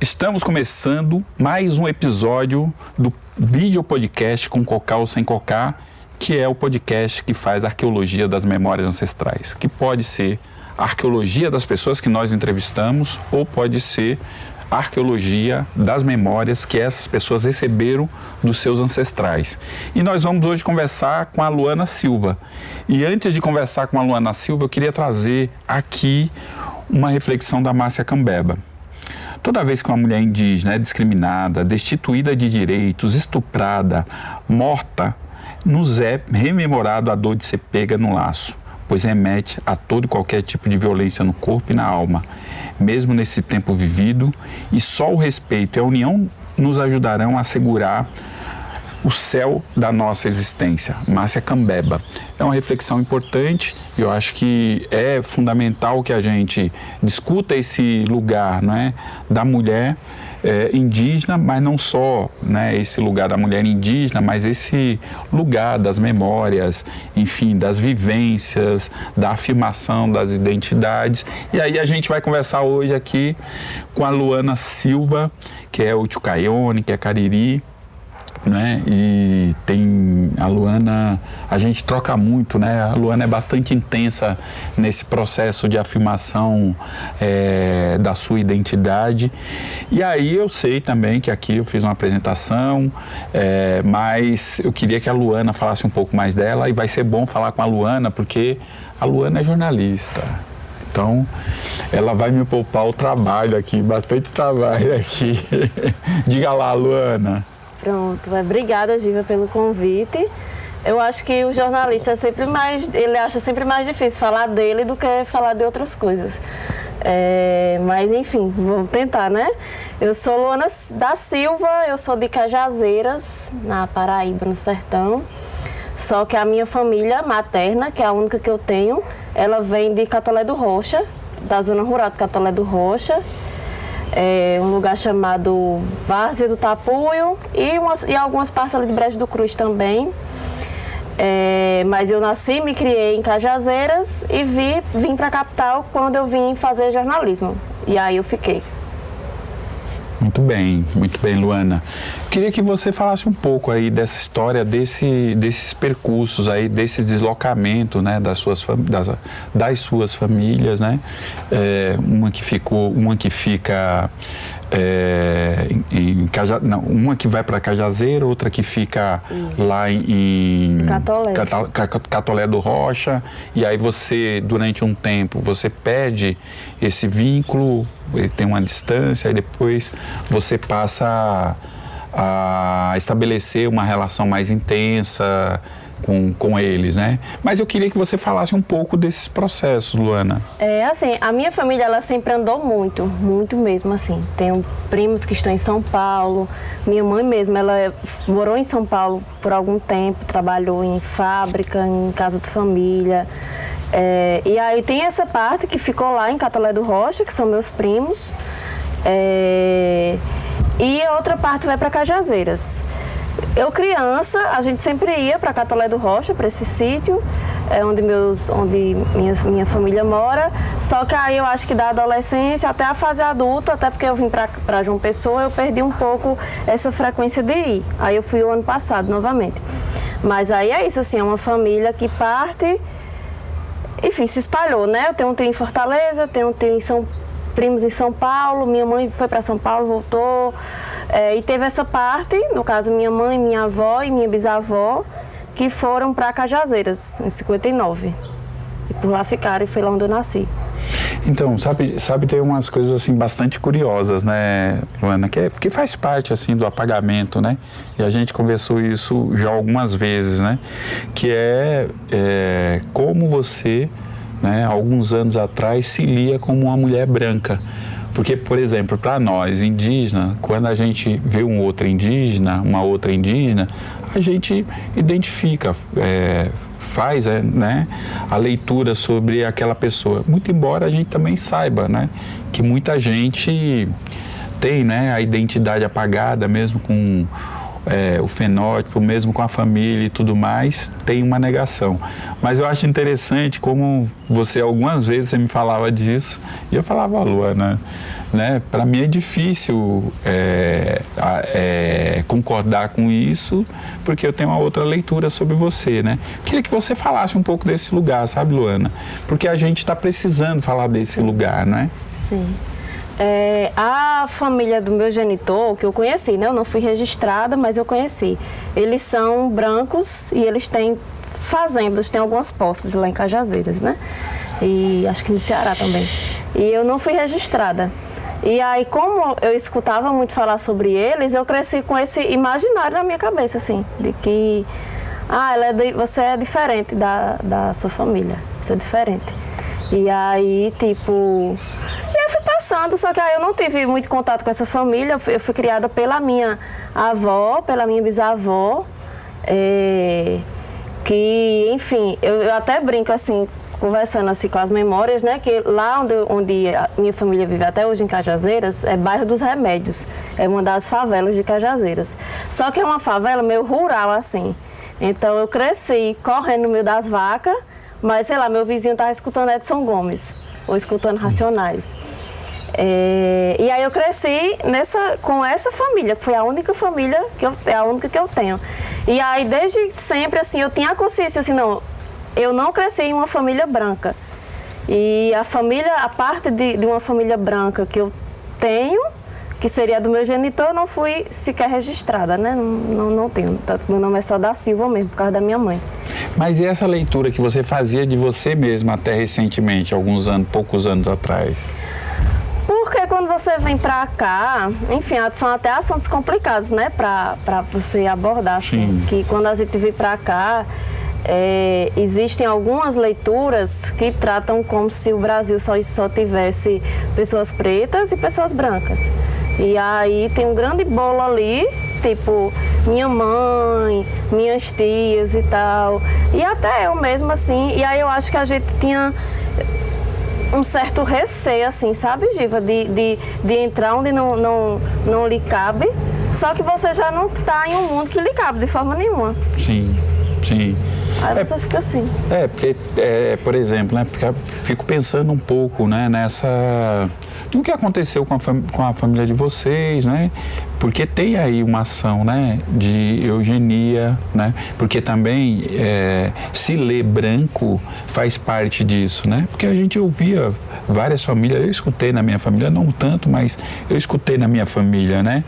Estamos começando mais um episódio do vídeo podcast com Cocal Sem Cocar, que é o podcast que faz arqueologia das memórias ancestrais, que pode ser a arqueologia das pessoas que nós entrevistamos ou pode ser a arqueologia das memórias que essas pessoas receberam dos seus ancestrais. E nós vamos hoje conversar com a Luana Silva. E antes de conversar com a Luana Silva, eu queria trazer aqui uma reflexão da Márcia Cambeba. Toda vez que uma mulher indígena é discriminada, destituída de direitos, estuprada, morta, nos é rememorado a dor de ser pega no laço, pois remete a todo e qualquer tipo de violência no corpo e na alma, mesmo nesse tempo vivido, e só o respeito e a união nos ajudarão a assegurar o céu da nossa existência. Márcia Cambeba. É uma reflexão importante e eu acho que é fundamental que a gente discuta esse lugar, não é, da mulher indígena, mas não só, né, esse lugar da mulher indígena, mas esse lugar das memórias, enfim, das vivências, da afirmação das identidades. E aí a gente vai conversar hoje aqui com a Luana Silva, que é Utucaione, que é Cariri, né? E tem a Luana, a gente troca muito, né? A Luana é bastante intensa nesse processo de afirmação da sua identidade. E aí eu sei também que aqui eu fiz uma apresentação, mas eu queria que a Luana falasse um pouco mais dela, e vai ser bom falar com a Luana porque a Luana é jornalista. Então, ela vai me poupar o trabalho aqui, bastante trabalho aqui. Diga lá, Luana. Pronto, obrigada, Giva, pelo convite. Eu acho que o jornalista ele acha sempre mais difícil falar dele do que falar de outras coisas. Mas enfim, vou tentar, né? Eu sou Luana da Silva, eu sou de Cajazeiras, na Paraíba, no sertão. Só que a minha família materna, que é a única que eu tenho, ela vem de Catolé do Rocha, da zona rural de Catolé do Rocha. Um lugar chamado Várzea do Tapuio e algumas parcelas de Brejo do Cruz também. Mas eu nasci, me criei em Cajazeiras e vim para a capital quando eu vim fazer jornalismo. E aí eu fiquei. Muito bem, Luana. Queria que você falasse um pouco aí dessa história, desses percursos aí, desses deslocamentos, né, das suas famílias, né? Uma que fica uma que vai para Cajazeira, outra que fica lá em Catolé do Rocha, e aí você, durante um tempo, você perde esse vínculo, tem uma distância, e depois você passa a estabelecer uma relação mais intensa com eles, né? Mas eu queria que você falasse um pouco desses processos, Luana. Assim, a minha família, ela sempre andou muito, muito mesmo, assim. Tenho primos que estão em São Paulo, minha mãe mesmo, ela morou em São Paulo por algum tempo, trabalhou em fábrica, em casa de família. E aí tem essa parte que ficou lá em Catolé do Rocha, que são meus primos, e a outra parte vai para Cajazeiras. Eu criança, a gente sempre ia para Catolé do Rocha, para esse sítio, onde minha família mora. Só que aí eu acho que da adolescência até a fase adulta, até porque eu vim para João Pessoa, eu perdi um pouco essa frequência de ir. Aí eu fui o ano passado novamente. Mas aí é isso, assim, é uma família que parte, enfim, se espalhou, né? Eu tenho um tio em Fortaleza, tenho um tio primos em São Paulo, minha mãe foi para São Paulo, voltou. E teve essa parte, no caso minha mãe, minha avó e minha bisavó, que foram para Cajazeiras, em 59. E por lá ficaram, e foi lá onde eu nasci. Então, sabe tem umas coisas assim bastante curiosas, né, Luana, que faz parte assim do apagamento, né? E a gente conversou isso já algumas vezes, né? Que é como você, né, alguns anos atrás, se lia como uma mulher branca. Porque, por exemplo, para nós indígenas, quando a gente vê uma outra indígena, a gente identifica, faz, né, a leitura sobre aquela pessoa. Muito embora a gente também saiba, né, que muita gente tem, né, a identidade apagada, mesmo com o fenótipo, mesmo com a família e tudo mais, tem uma negação. Mas eu acho interessante como você, algumas vezes, você me falava disso, e eu falava, Luana, né, para mim é difícil concordar com isso, porque eu tenho uma outra leitura sobre você, né? Queria que você falasse um pouco desse lugar, sabe, Luana? Porque a gente está precisando falar desse lugar, não é? Sim. A família do meu genitor, que eu conheci, né? Eu não fui registrada, mas eu conheci. Eles são brancos e eles têm fazendas, têm algumas posses lá em Cajazeiras, né? E acho que no Ceará também. E eu não fui registrada. E aí, como eu escutava muito falar sobre eles, eu cresci com esse imaginário na minha cabeça, assim, de que você é diferente da sua família, você é diferente. E aí, tipo... Só que aí eu não tive muito contato com essa família. Eu fui criada pela minha avó, pela minha bisavó, que, enfim, eu até brinco assim, conversando assim com as memórias, né, que lá onde a minha família vive até hoje, em Cajazeiras, é bairro dos Remédios, é uma das favelas de Cajazeiras. Só que é uma favela meio rural, assim. Então eu cresci correndo no meio das vacas, mas sei lá, meu vizinho estava escutando Edson Gomes, ou escutando Racionais. E aí eu cresci com essa família, que foi a única família a única que eu tenho. E aí desde sempre assim eu tinha a consciência assim, não, eu não cresci em uma família branca. E a parte de uma família branca que eu tenho, que seria a do meu genitor, eu não fui sequer registrada, né? Não tenho. Meu nome é só da Silva mesmo, por causa da minha mãe. Mas e essa leitura que você fazia de você mesma até recentemente, poucos anos atrás? Porque quando você vem pra cá, enfim, são até assuntos complicados, né, pra você abordar, assim. Sim. Que quando a gente vem pra cá, existem algumas leituras que tratam como se o Brasil só tivesse pessoas pretas e pessoas brancas. E aí tem um grande bolo ali, tipo, minha mãe, minhas tias e tal. E até eu mesma, assim, e aí eu acho que a gente tinha um certo receio, assim, sabe, Giva? De entrar onde não lhe cabe, só que você já não está em um mundo que lhe cabe de forma nenhuma. Sim, sim. Aí você fica assim. Porque, por exemplo, né, fico pensando um pouco, né, no que aconteceu com a família de vocês, né? Porque tem aí uma ação, né, de eugenia, né? Porque também se ler branco faz parte disso, né? Porque a gente ouvia várias famílias, eu escutei na minha família, não tanto, mas eu escutei na minha família, né?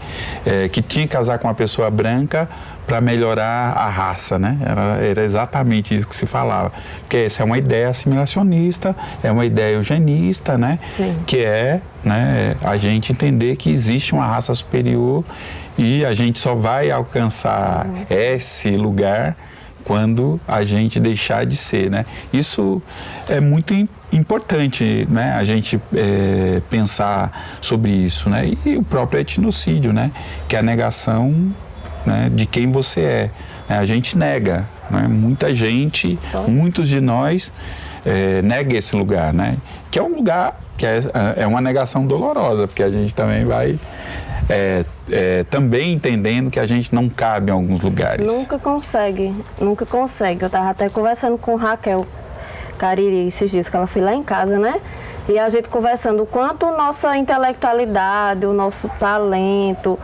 Que tinha que casar com uma pessoa branca para melhorar a raça, né? Era exatamente isso que se falava. Porque essa é uma ideia assimilacionista, é uma ideia eugenista, né? Sim. Que né, a gente entender que existe uma raça superior e a gente só vai alcançar esse lugar quando a gente deixar de ser, né? Isso é muito importante, né? A gente pensar sobre isso, né? E o próprio etnocídio, né? Que é a negação, né, de quem você é. A gente nega, né? Muita gente, muitos de nós nega esse lugar, né? Que é um lugar que é uma negação dolorosa, porque a gente também vai também entendendo que a gente não cabe em alguns lugares. Nunca consegue. Eu estava até conversando com Raquel Cariri esses dias, que ela foi lá em casa, né? E a gente conversando o quanto nossa intelectualidade, o nosso talento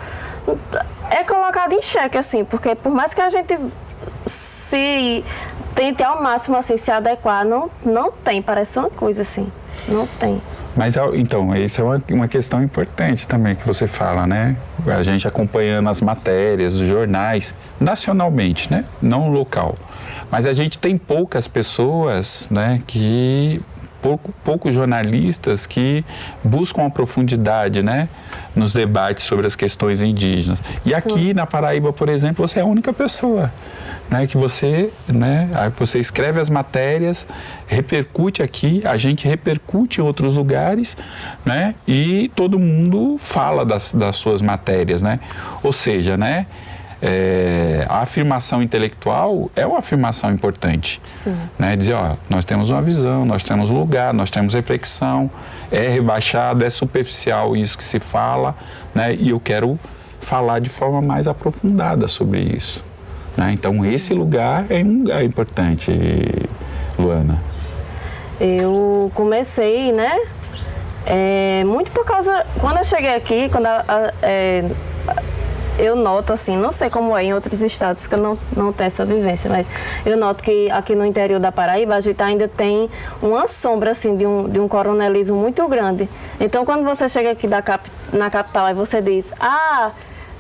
é colocado em xeque, assim, porque por mais que a gente se tente ao máximo, assim, se adequar, não tem, parece uma coisa assim, não tem. Mas, então, isso é uma questão importante também que você fala, né? A gente acompanhando as matérias dos jornais, nacionalmente, né? Não local. Mas a gente tem poucas pessoas, né, poucos jornalistas que buscam a profundidade, né, nos debates sobre as questões indígenas. E aqui na Paraíba, por exemplo, você é a única pessoa, né, que você escreve as matérias, repercute aqui, a gente repercute em outros lugares, né, e todo mundo fala das suas matérias, né? Ou seja, né, a afirmação intelectual é uma afirmação importante. Sim. Né? Dizer, nós temos uma visão, nós temos lugar, nós temos reflexão, é rebaixado, é superficial isso que se fala, né? E eu quero falar de forma mais aprofundada sobre isso, né? Então, esse lugar é um lugar importante, Luana. Eu comecei, né? Muito por causa... Quando eu cheguei aqui, eu noto, assim, não sei como é em outros estados, porque eu não tenho essa vivência, mas eu noto que aqui no interior da Paraíba, a gente ainda tem uma sombra, assim, de um coronelismo muito grande. Então, quando você chega aqui na capital e você diz,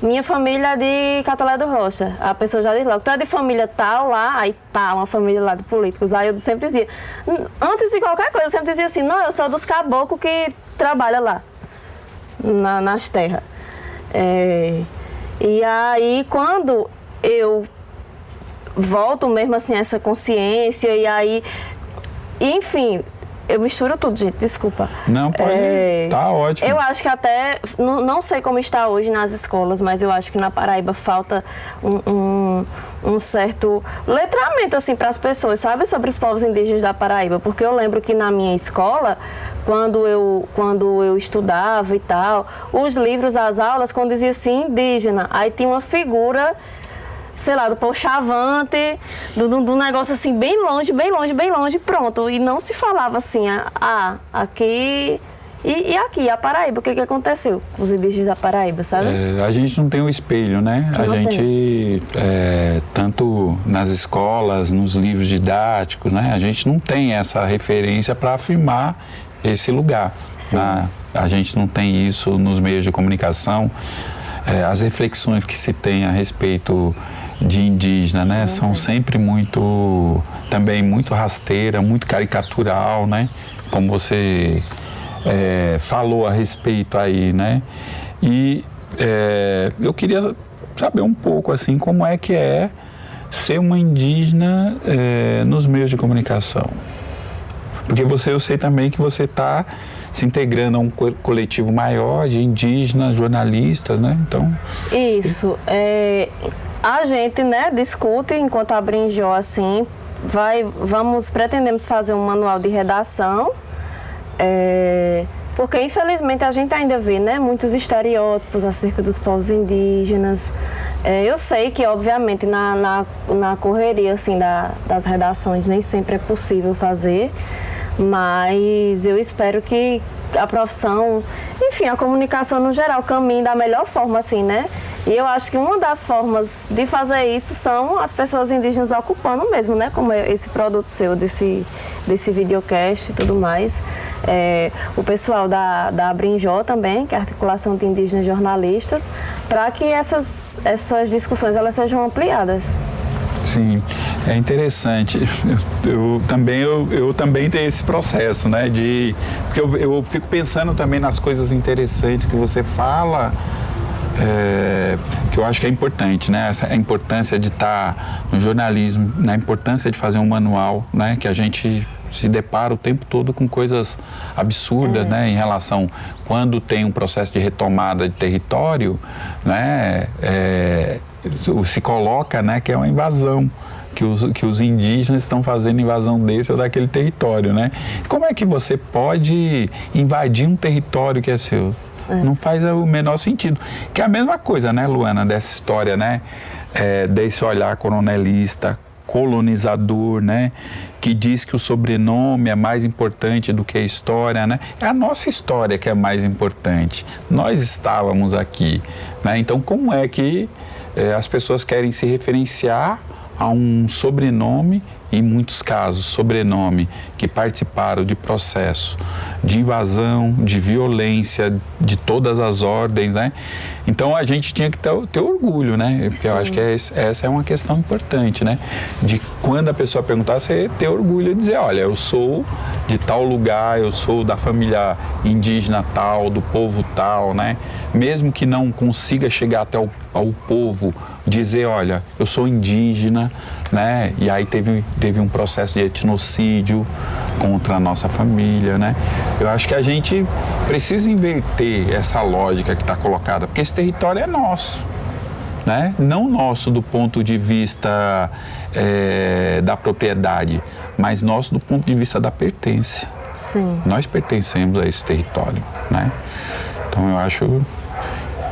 minha família é de Catolé do Rocha, a pessoa já diz logo, tu é de família tal lá, aí pá, uma família lá de políticos. Aí eu sempre dizia, antes de qualquer coisa, eu sempre dizia assim, não, eu sou dos caboclos que trabalham lá, nas terras. E aí, quando eu volto mesmo assim a essa consciência, e aí, enfim, eu misturo tudo, gente, desculpa. Não, pode, tá ótimo. Eu acho que até, não sei como está hoje nas escolas, mas eu acho que na Paraíba falta um certo letramento, assim, para as pessoas, sabe, sobre os povos indígenas da Paraíba, porque eu lembro que na minha escola, quando eu estudava e tal, os livros, as aulas, quando dizia assim, indígena, aí tinha uma figura, sei lá, do povo chavante, do negócio assim, bem longe, pronto. E não se falava assim, aqui... E aqui, a Paraíba, o que aconteceu com os indígenas da Paraíba, sabe? A gente não tem um espelho, né? A gente, tanto nas escolas, nos livros didáticos, né? A gente não tem essa referência para afirmar esse lugar. A gente não tem isso nos meios de comunicação. As reflexões que se tem a respeito de indígena, né? São sempre também muito rasteira, muito caricatural, né? Como você falou a respeito aí, né? E eu queria saber um pouco, assim, como é que é ser uma indígena nos meios de comunicação. Porque eu sei também que você está se integrando a um coletivo maior de indígenas, jornalistas, né? Então... Isso. A gente, né, discute enquanto a Brinjó, assim, pretendemos fazer um manual de redação, porque infelizmente a gente ainda vê, né, muitos estereótipos acerca dos povos indígenas. Eu sei que, obviamente, na correria, assim, das redações nem sempre é possível fazer, mas eu espero que a profissão, enfim, a comunicação no geral caminhe da melhor forma, assim, né? E eu acho que uma das formas de fazer isso são as pessoas indígenas ocupando mesmo, né? Como esse produto seu, desse videocast e tudo mais. O pessoal da Brinjó também, que é a Articulação de Indígenas Jornalistas, para que essas discussões elas sejam ampliadas. Sim, é interessante. Eu também tenho esse processo, né? Porque eu fico pensando também nas coisas interessantes que você fala, que eu acho que é importante, né? A importância de estar no jornalismo, a importância de fazer um manual, né? Que a gente se depara o tempo todo com coisas absurdas, né? Em relação, quando tem um processo de retomada de território, né? Se coloca, né, que é uma invasão, que os indígenas estão fazendo invasão desse ou daquele território, né? Como é que você pode invadir um território que é seu? Não faz o menor sentido. Que é a mesma coisa, né, Luana, dessa história, né? Desse olhar coronelista, colonizador, né? Que diz que o sobrenome é mais importante do que a história, né? É a nossa história que é mais importante. Nós estávamos aqui, né? Então, como é que as pessoas querem se referenciar a um sobrenome, em muitos casos, sobrenome que participaram de processo de invasão, de violência, de todas as ordens, né? Então a gente tinha que ter orgulho, né? Porque eu acho que essa é uma questão importante, né? De quando a pessoa perguntar, você ter orgulho de dizer, olha, eu sou de tal lugar, eu sou da família indígena tal, do povo tal, né? Mesmo que não consiga chegar até ao povo, dizer, olha, eu sou indígena, né? E aí teve um processo de etnocídio contra a nossa família, né? Eu acho que a gente precisa inverter essa lógica que está colocada, porque esse território é nosso, né? Não nosso do ponto de vista da propriedade, mas nosso do ponto de vista da pertença. Sim. Nós pertencemos a esse território, né? Então eu acho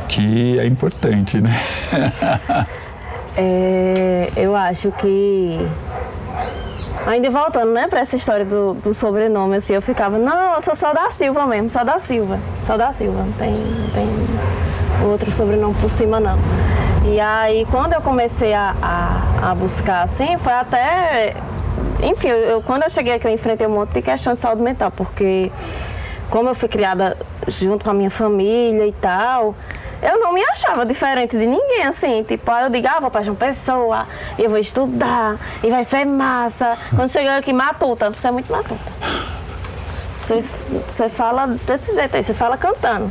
que é importante, né? Eu acho que, ainda voltando, né, para essa história do sobrenome, assim, eu ficava, não, eu sou só da Silva mesmo, só da Silva, não tem outro sobrenome por cima, não. E aí, quando eu comecei a buscar, assim, foi até, enfim, quando eu cheguei aqui, eu enfrentei um monte de questão de saúde mental, porque como eu fui criada junto com a minha família e tal, eu não me achava diferente de ninguém, assim, tipo, aí eu digo, vou para João Pessoa, eu vou estudar, e vai ser massa. Quando chegou aqui, matuta, você é muito matuta. Você fala desse jeito aí, você fala cantando.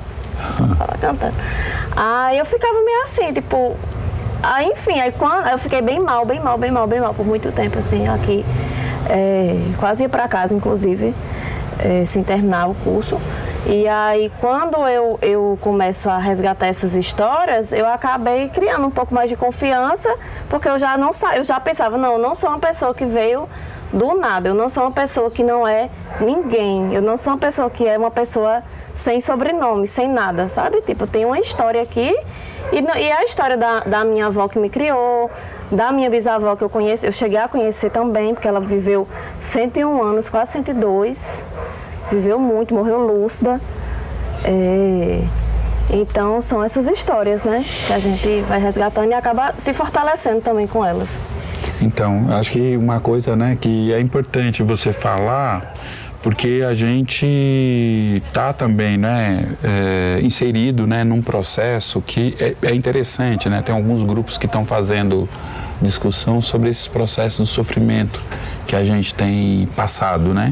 Aí eu ficava meio assim, tipo, aí enfim, aí quando eu fiquei bem mal por muito tempo, assim, aqui, quase ia para casa, inclusive, sem terminar o curso. E aí, quando eu começo a resgatar essas histórias, eu acabei criando um pouco mais de confiança, porque eu já pensava, não, eu não sou uma pessoa que veio do nada, eu não sou uma pessoa que não é ninguém, eu não sou uma pessoa que é uma pessoa sem sobrenome, sem nada, sabe? Tipo, tem uma história aqui, e a história da minha avó que me criou, da minha bisavó que eu cheguei a conhecer também, porque ela viveu 101 anos, quase 102, viveu muito, morreu lúcida. Então são essas histórias, né, que a gente vai resgatando e acaba se fortalecendo também com elas. Então, acho que uma coisa, né, que é importante você falar, porque a gente está também, né, inserido, né, num processo que é interessante, né, tem alguns grupos que estão fazendo discussão sobre esses processos de sofrimento que a gente tem passado, né?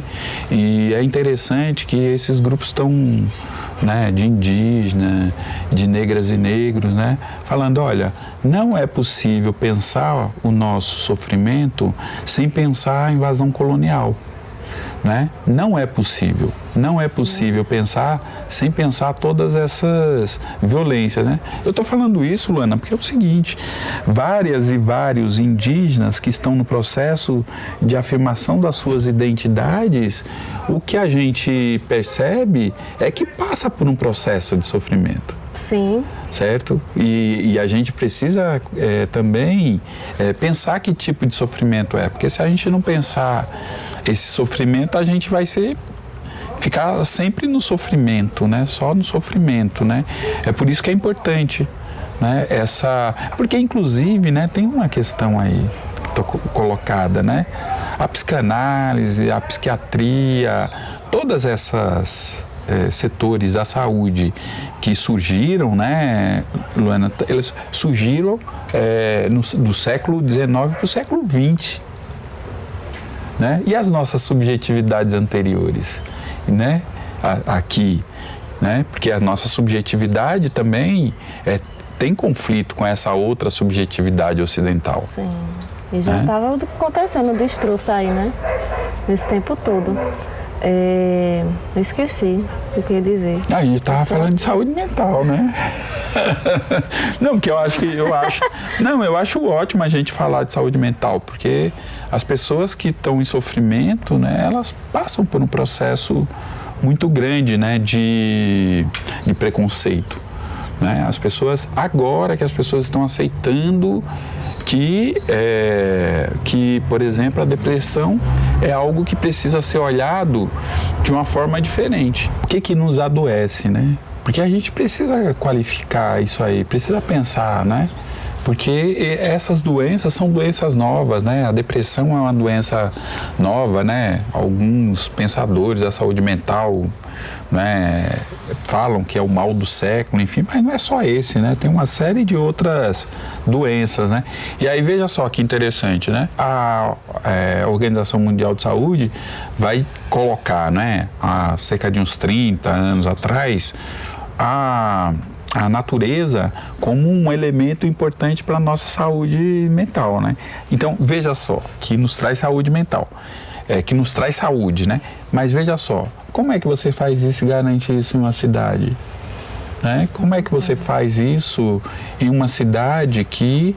E é interessante que esses grupos estão, né, de indígena, de negras e negros, né, falando, olha, não é possível pensar o nosso sofrimento sem pensar a invasão colonial, né? Não é possível pensar sem pensar todas essas violências, né? Eu estou falando isso, Luana, porque é o seguinte, várias e vários indígenas que estão no processo de afirmação das suas identidades, o que a gente percebe é que passa por um processo de sofrimento. Sim. Certo? E a gente precisa também pensar que tipo de sofrimento é, porque se a gente não pensar esse sofrimento, a gente vai ficar sempre no sofrimento, né? Só no sofrimento, né? É por isso que é importante, né? Porque inclusive, né, tem uma questão aí colocada, né? A psicanálise, a psiquiatria, todas essas setores da saúde que surgiram, né, Luana, eles surgiram do século XIX para o século XX, né? E as nossas subjetividades anteriores, né, aqui, né, porque a nossa subjetividade também tem conflito com essa outra subjetividade ocidental. Sim, e já estava acontecendo o destroço aí, né, nesse tempo todo. Eu esqueci o que eu ia dizer. A gente estava falando de saúde mental, né? Não, porque eu acho ótimo a gente falar de saúde mental, porque as pessoas que estão em sofrimento, né, elas passam por um processo muito grande, né, de preconceito, né? Agora que as pessoas estão aceitando que, por exemplo, a depressão é algo que precisa ser olhado de uma forma diferente. O que nos adoece, né? Porque a gente precisa qualificar isso aí, precisa pensar, né? Porque essas doenças são doenças novas, né? A depressão é uma doença nova, né? Alguns pensadores da saúde mental, né, falam que é o mal do século, enfim, mas não é só esse, né? Tem uma série de outras doenças, né? E aí veja só que interessante, né? A Organização Mundial de Saúde vai colocar, né, há cerca de uns 30 anos atrás, a natureza como um elemento importante para a nossa saúde mental, né? Então, veja só, que nos traz saúde mental, que nos traz saúde, né? Mas veja só, como é que você faz isso e garante isso em uma cidade? Né? Como é que você faz isso em uma cidade que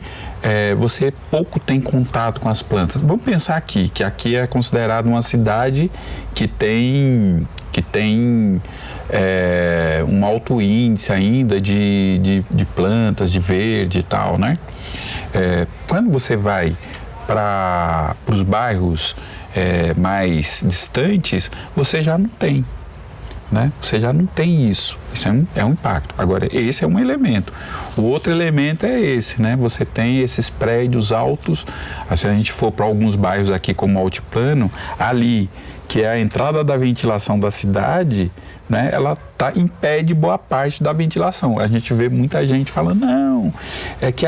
você pouco tem contato com as plantas? Vamos pensar aqui, que aqui é considerado uma cidade que tem um alto índice ainda de plantas, de verde e tal, né? Quando você vai para os bairros mais distantes, você já não tem, né? Você já não tem isso. Isso é um impacto. Agora, esse é um elemento. O outro elemento é esse, né? Você tem esses prédios altos. Se a gente for para alguns bairros aqui como Altiplano, ali, que é a entrada da ventilação da cidade, né, ela impede boa parte da ventilação. A gente vê muita gente falando, não, é que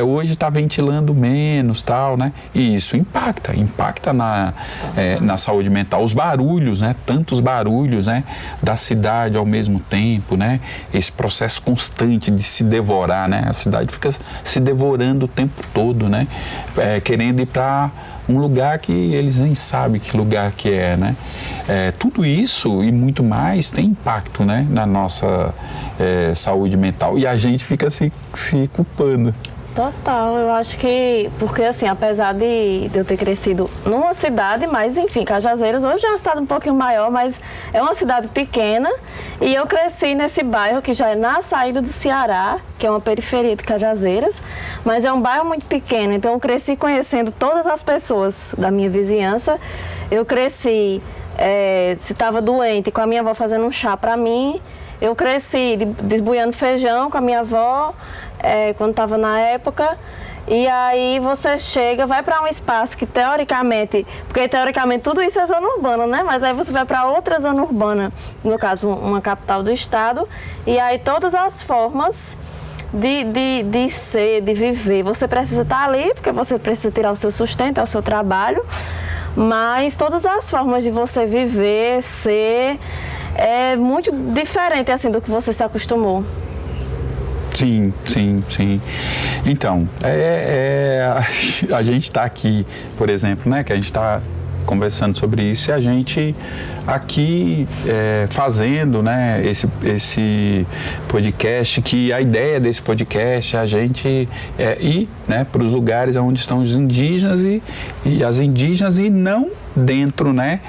hoje está ventilando menos, tal, né? E isso impacta na saúde mental. Os barulhos, né? Tantos barulhos, né? Da cidade ao mesmo tempo, né? Esse processo constante de se devorar, né? A cidade fica se devorando o tempo todo, né? Querendo ir para um lugar que eles nem sabem que lugar que é, né? Tudo isso e muito mais tem impacto, né, na nossa saúde mental. E a gente fica se culpando. Total, eu acho que, porque assim, apesar de eu ter crescido numa cidade, mas enfim, Cajazeiras hoje é uma cidade um pouquinho maior, mas é uma cidade pequena, e eu cresci nesse bairro que já é na saída do Ceará, que é uma periferia de Cajazeiras, mas é um bairro muito pequeno, então eu cresci conhecendo todas as pessoas da minha vizinhança. Eu cresci, se estava doente, com a minha avó fazendo um chá para mim. Eu cresci desbuiando feijão com a minha avó, quando estava na época. E aí você chega, vai para um espaço que teoricamente, porque teoricamente tudo isso é zona urbana, né? Mas aí você vai para outra zona urbana, no caso uma capital do estado, e aí todas as formas de ser, de viver, você precisa estar ali, porque você precisa tirar o seu sustento, é o seu trabalho, mas todas as formas de você viver, ser, é muito diferente assim do que você se acostumou. Sim. Então, a gente está aqui, por exemplo, né, que a gente está conversando sobre isso, e a gente aqui fazendo, né, esse podcast, que a ideia desse podcast é a gente ir, né, para os lugares onde estão os indígenas e as indígenas, e não dentro, né,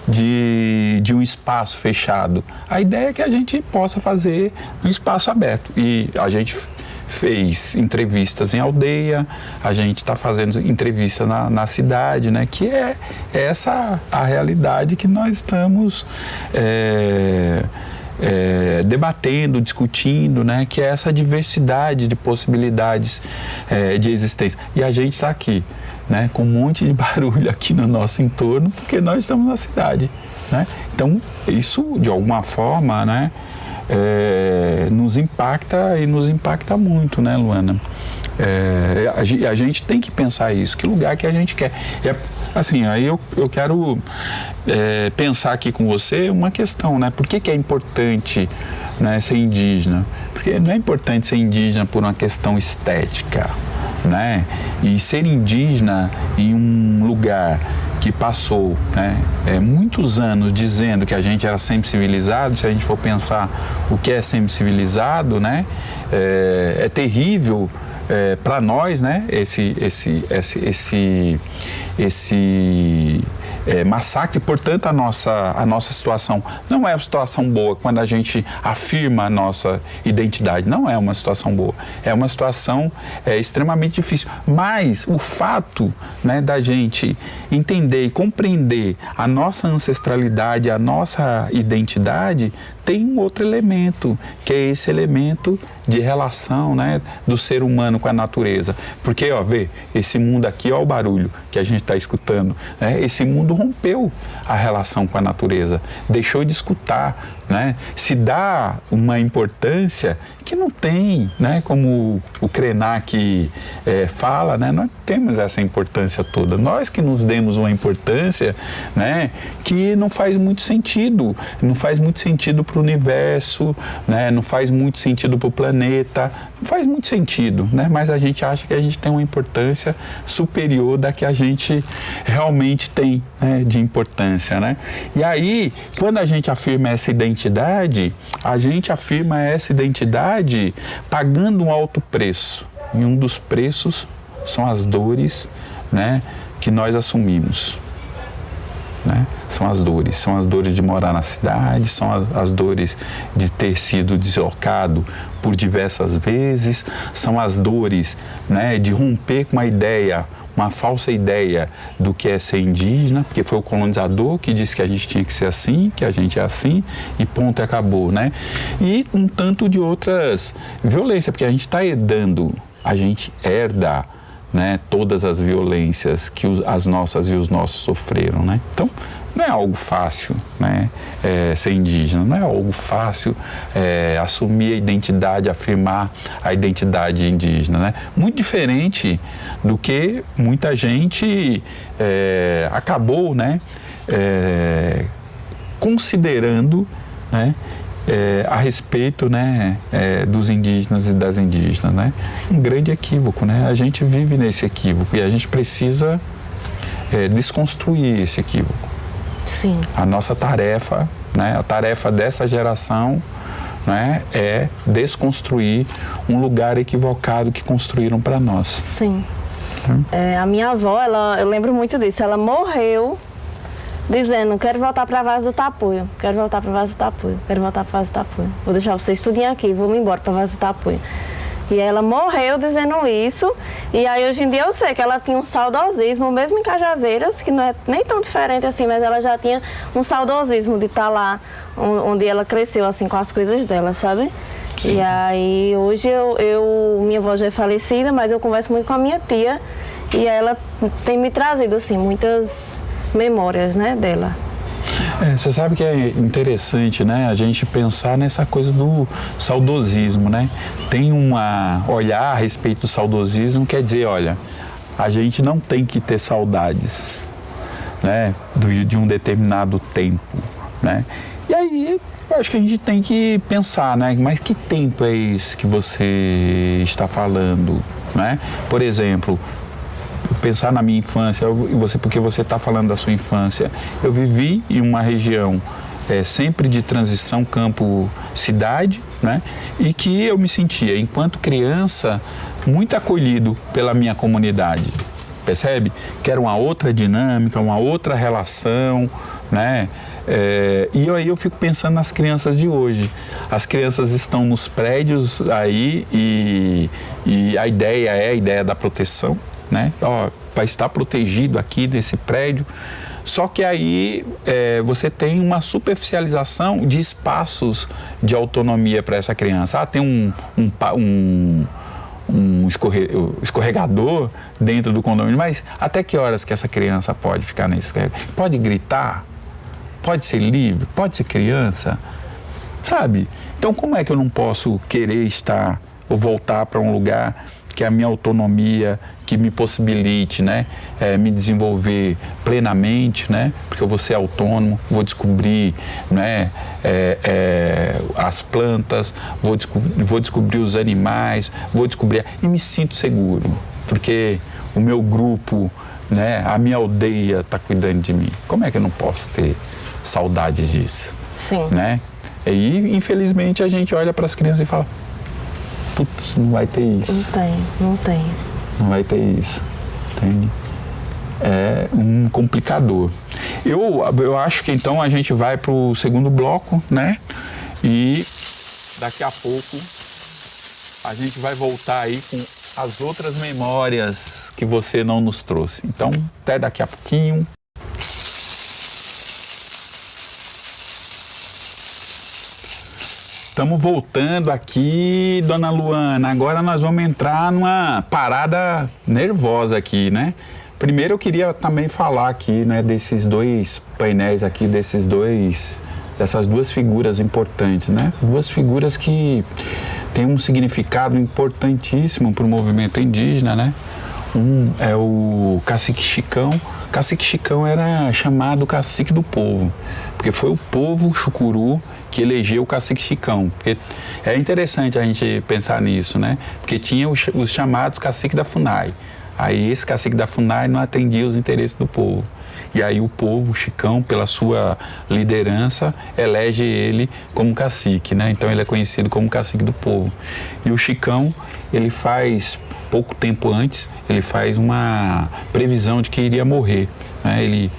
de um espaço fechado. A ideia é que a gente possa fazer um espaço aberto. E a gente fez entrevistas em aldeia, a gente está fazendo entrevista na cidade, né? Que é essa a realidade que nós estamos debatendo, discutindo, né? Que é essa diversidade de possibilidades de existência. E a gente está aqui, né, com um monte de barulho aqui no nosso entorno, porque nós estamos na cidade, né? Então, isso, de alguma forma, né, nos impacta e nos impacta muito, né, Luana? A gente tem que pensar isso, que lugar que a gente quer. Assim, aí eu quero pensar aqui com você uma questão, né? Por que é importante, né, ser indígena? Porque não é importante ser indígena por uma questão estética, né? E ser indígena em um lugar que passou, né, muitos anos dizendo que a gente era sempre-civilizado. Se a gente for pensar o que é sempre-civilizado, né, é terrível para nós, né, esse massacre. Portanto, a nossa situação não é uma situação boa quando a gente afirma a nossa identidade. Não é uma situação boa. É uma situação extremamente difícil. Mas o fato, né, da gente entender e compreender a nossa ancestralidade, a nossa identidade, tem um outro elemento, que é esse elemento de relação, né, do ser humano com a natureza. Porque, vê, esse mundo aqui, o barulho que a gente está escutando, né, esse mundo rompeu a relação com a natureza, deixou de escutar, né, se dá uma importância que não tem, né, como o Krenak fala, né, nós temos essa importância toda. Nós que nos demos uma importância, né, que não faz muito sentido para o universo, né, não faz muito sentido para o planeta, não faz muito sentido, né, mas a gente acha que a gente tem uma importância superior da que a gente realmente tem, né, de importância, né? E aí, quando a gente afirma essa identidade, a gente afirma essa identidade pagando um alto preço. E um dos preços são as dores, né, que nós assumimos. né? São as dores de morar na cidade, são as dores de ter sido deslocado por diversas vezes, são as dores, né, de romper com uma falsa ideia do que é ser indígena, porque foi o colonizador que disse que a gente tinha que ser assim, que a gente é assim, e ponto, e acabou, né? E um tanto de outras violências, porque a gente herda, né, todas as violências que as nossas e os nossos sofreram, né? Então, não é algo fácil, né, ser indígena, não é algo fácil assumir a identidade, afirmar a identidade indígena, né? Muito diferente do que muita gente acabou, né, considerando, né, a respeito, né, dos indígenas e das indígenas, né? Um grande equívoco, né? A gente vive nesse equívoco e a gente precisa desconstruir esse equívoco. Sim. A nossa tarefa, né, a tarefa dessa geração, né, é desconstruir um lugar equivocado que construíram para nós. Sim. A minha avó, eu lembro muito disso, ela morreu dizendo: quero voltar para Vaz do Tapuia, quero voltar para Vaz do Tapuia, quero voltar para Vaz do Tapuia. Vou deixar vocês tudinho aqui, vou me embora para Vaz do Tapuia. E ela morreu dizendo isso, e aí hoje em dia eu sei que ela tinha um saudosismo, mesmo em Cajazeiras, que não é nem tão diferente assim, mas ela já tinha um saudosismo de estar lá onde ela cresceu, assim, com as coisas dela, sabe? Sim. E aí hoje minha avó já é falecida, mas eu converso muito com a minha tia, e ela tem me trazido, assim, muitas memórias, né, dela. Você sabe que é interessante, né, a gente pensar nessa coisa do saudosismo, né? Tem olhar a respeito do saudosismo, quer dizer, olha, a gente não tem que ter saudades, né, de um determinado tempo, né? E aí, eu acho que a gente tem que pensar, né, mas que tempo é esse que você está falando, né? Por exemplo, pensar na minha infância, porque você está falando da sua infância, eu vivi em uma região sempre de transição campo-cidade, né? E que eu me sentia, enquanto criança, muito acolhido pela minha comunidade, percebe? Que era uma outra dinâmica, uma outra relação, né? E aí eu fico pensando nas crianças de hoje. As crianças estão nos prédios aí e a ideia é a ideia da proteção, né? Vai estar protegido aqui nesse prédio. Só que aí você tem uma superficialização de espaços de autonomia para essa criança. Tem um escorregador dentro do condomínio, mas até que horas que essa criança pode ficar nesse escorregador? Pode gritar? Pode ser livre? Pode ser criança? Sabe? Então, como é que eu não posso querer estar ou voltar para um lugar que a minha autonomia, que me possibilite, né, me desenvolver plenamente, né, porque eu vou ser autônomo, vou descobrir, né, as plantas, vou descobrir os animais, e me sinto seguro, porque o meu grupo, né, a minha aldeia está cuidando de mim. Como é que eu não posso ter saudade disso? Sim. Né? E, infelizmente, a gente olha para as crianças e fala: putz, não vai ter isso. Não tem. Não vai ter isso, entende? É um complicador. Eu acho que então a gente vai para o segundo bloco, né? E daqui a pouco a gente vai voltar aí com as outras memórias que você não nos trouxe. Então, até daqui a pouquinho. Estamos voltando aqui, dona Luana. Agora nós vamos entrar numa parada nervosa aqui, né? Primeiro eu queria também falar aqui, né, desses dois painéis aqui, dessas duas figuras importantes, né? Duas figuras que têm um significado importantíssimo para o movimento indígena, né? Um é o Cacique Chicão. Cacique Chicão era chamado Cacique do Povo, porque foi o povo chucuru que elegeu o Cacique Chicão. Porque é interessante a gente pensar nisso, né? Porque tinha os chamados Cacique da FUNAI. Aí esse Cacique da FUNAI não atendia os interesses do povo. E aí o povo, o Chicão, pela sua liderança, elege ele como cacique, né? Então ele é conhecido como Cacique do Povo. E o Chicão, ele faz, pouco tempo antes, ele faz uma previsão de que iria morrer, né? Ele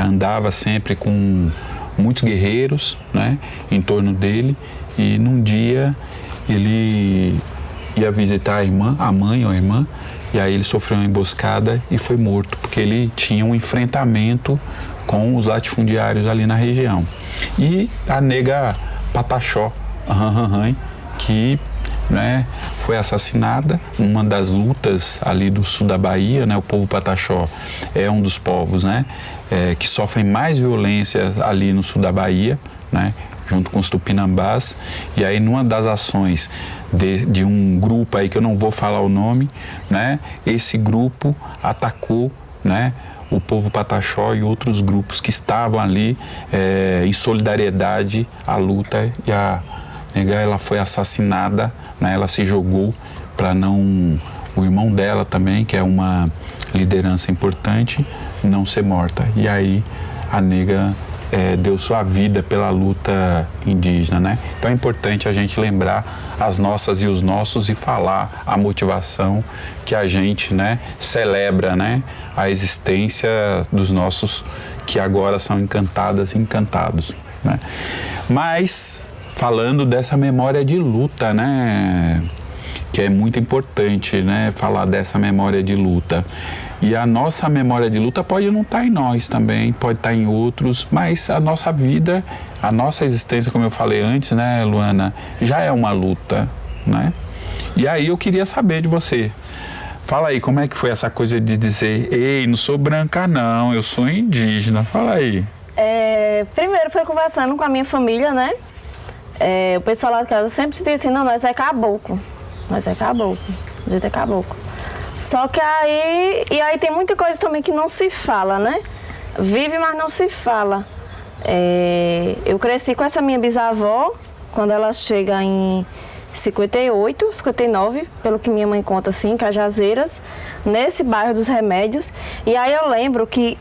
andava sempre com muitos guerreiros, né, em torno dele, e num dia ele ia visitar a mãe ou a irmã, e aí ele sofreu uma emboscada e foi morto, porque ele tinha um enfrentamento com os latifundiários ali na região. E a nega Pataxó, que, né, foi assassinada numa das lutas ali do sul da Bahia, né? O povo Pataxó é um dos povos, né, que sofrem mais violência ali no sul da Bahia, né, junto com os Tupinambás. E aí, numa das ações de um grupo aí que eu não vou falar o nome, né, esse grupo atacou, né, o povo Pataxó e outros grupos que estavam ali em solidariedade à luta, e a nega, ela foi assassinada, né, ela se jogou para não, o irmão dela também, que é uma liderança importante, não ser morta. E aí a nega deu sua vida pela luta indígena, né? Então é importante a gente lembrar as nossas e os nossos e falar a motivação que a gente, né, celebra, né, a existência dos nossos que agora são encantadas e encantados, né? Mas falando dessa memória de luta, né, que é muito importante, né, falar dessa memória de luta. E a nossa memória de luta pode não estar em nós também, pode estar em outros, mas a nossa vida, a nossa existência, como eu falei antes, né, Luana, já é uma luta, né? E aí eu queria saber de você. Fala aí, como é que foi essa coisa de dizer, ei, não sou branca não, eu sou indígena. Fala aí. Primeiro foi conversando com a minha família, né? O pessoal lá de casa sempre se dizia assim, não, nós é caboclo. Nós é caboclo, a gente é caboclo. Só que aí tem muita coisa também que não se fala, né? Vive, mas não se fala. Eu cresci com essa minha bisavó, quando ela chega em 58, 59, pelo que minha mãe conta assim, em Cajazeiras, nesse bairro dos Remédios. E aí eu lembro que